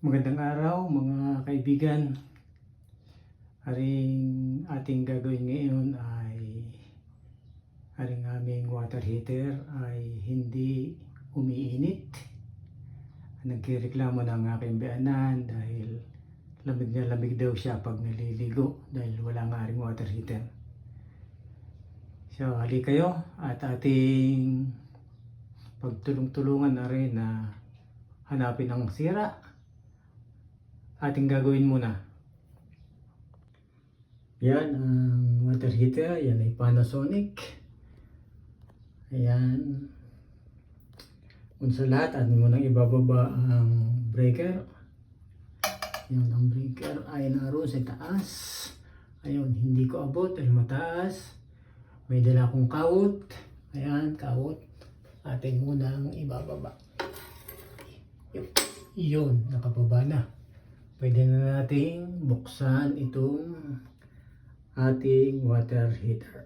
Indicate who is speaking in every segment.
Speaker 1: Magandang araw mga kaibigan. Aring ating gagawin ngayon ay aring aming water heater ay hindi umiinit. Nagkireklamo ng aking biyanan dahil lamig na lamig daw siya pag naliligo dahil wala nga aring water heater. So hali kayo at ating pagtulong-tulungan na rin na hanapin ang sira. Ating gagawin muna. Yan ang water heater. Yan ay Panasonic. Ayan. Unsa lahat, atin mo nang ibababa ang breaker. Yan ang breaker ay naroon sa taas. Ayun, hindi ko abot dahil mataas. May dala akong kawot. Ayan, kawot. Atin mo nang ibababa. Yun, nakababa na. Pwede na nating buksan itong ating water heater.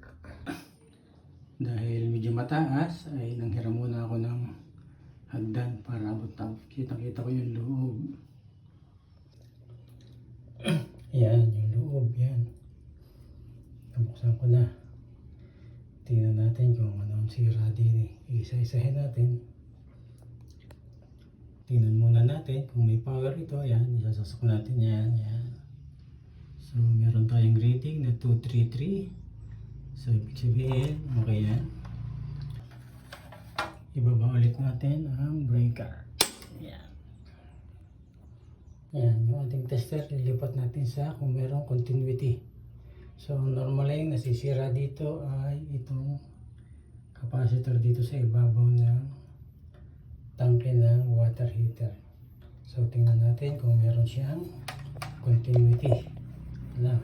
Speaker 1: Dahil medyo mataas ay nanghiram muna ako ng hagdan para kitang-kita ko yung loob. Yan, yung loob, yan. Nabuksan ko na. Tingnan natin kung ano ang sira din eh. Isa-isahin natin. Tingnan muna natin kung may power ito. Ayan, isasasok natin yan. Yan. So, meron tayong rating na 233. So, ibig sabihin, okay yan. Ibaba ulit natin ang breaker. Yan. Yan, yung ating tester, lilipat natin sa kung merong continuity. So, normally, nasisira dito ay itong capacitor dito sa ibabaw ng tangke ng water heater. So tingnan natin kung meron siyang continuity. Wala.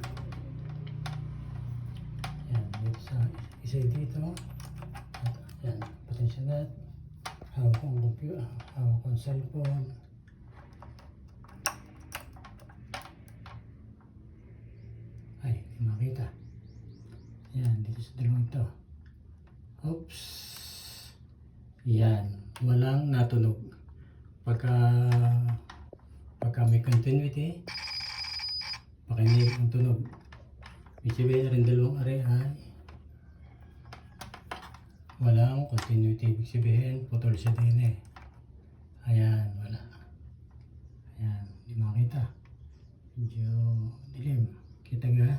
Speaker 1: Yan, dito sa isa dito. Yan, potential nut. Hawak kong computer, hawak kong cellphone. Ay, hindi makita. Yan, dito sa dalawang ito. Oops. Yan, walang natunog. Pagka may continuity, pakinig ang tunog. Ibig sabihin rin dalawang are ay walang continuity. Ibig sabihin, putol siya din eh. Ayan, wala. Ayan, hindi makita. Medyo dilim. Kita nga?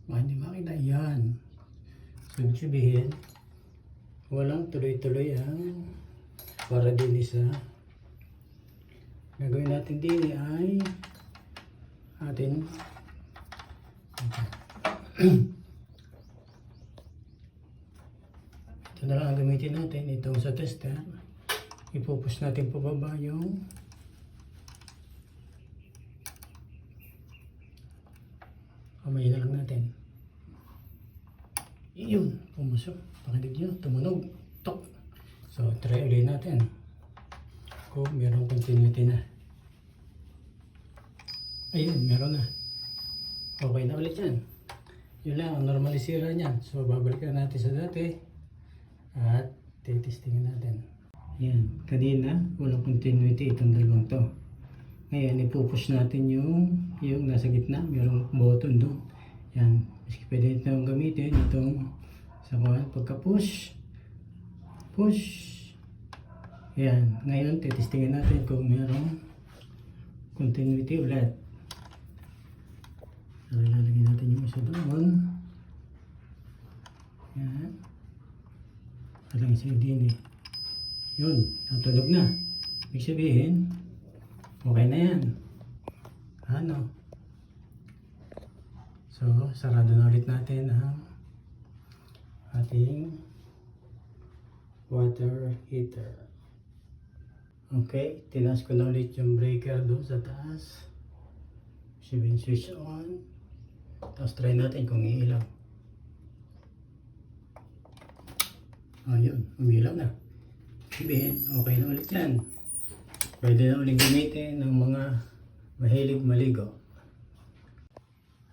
Speaker 1: Hindi makita. Ayan. So, ibig sabihin, walang tuloy-tuloy ang para din sa gagawin natin din ay atin ito na lang ang gamitin natin. Itong sa tester, ipupush natin pababa yung kamay na lang natin. Iyon, pumusok. Pakinig nyo, tumunog. Tok. So, try ulit natin. Kung merong continuity na. Ayun, meron na. Okay na ulit yan. Yun lang, ang normalisira niyan. So, babalikan natin sa dati. At, titestingin natin. Yan, kanina, walang continuity itong dalawang to. Ngayon, ipupush natin yung nasa gitna. Merong button doon. Yan, pwede itong gamitin. Itong sa pagka-push. Push. Yan. Ngayon, titestingin natin kung mayroong continuity ulit. So, ilalagay natin yung isa doon. Yan. Alang isa din eh. Yun. Natunog na. Ibig sabihin, okay na yan. Ano? So, sarado na ulit natin ang ating water heater. Okay, tinas ko na ulit yung breaker doon sa taas. Sabihin switch on. Tapos try natin kung iilaw. Ayun, umilaw na. Sabihin, okay na ulit yan. Pwede na ulit gamitin ng mga mahilig maligo.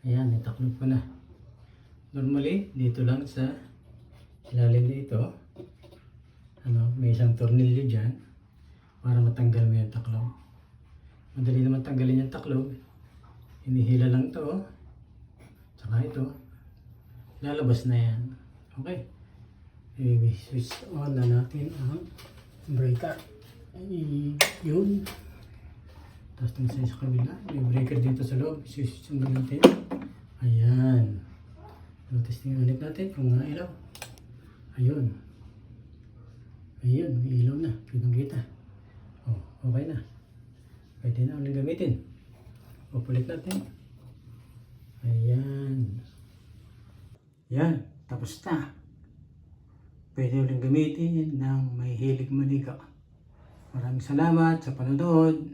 Speaker 1: Ayan, itaklop ko na. Normally, dito lang sa ilalim dito, may isang tornilyo dyan para matanggal mo yung taklaw. taklob. Hinihila lang to. Oh. Tsaka ito. Lalabas na yan. Okay. I-switch on na natin ang breaker. Yun. Tapos tingin sa kabila. May breaker dito sa loob. I-switch on natin. Ayan. Testing ulit natin kung ilaw. Ayun. Ayun, may ilaw na. Kitang-kita. Oh, okay na. Pwede na ulit gamitin. Upulit natin. Ayan. Yan, tapos na. Pwede ulit gamitin ng may hilig maliga. Maraming salamat sa panonood.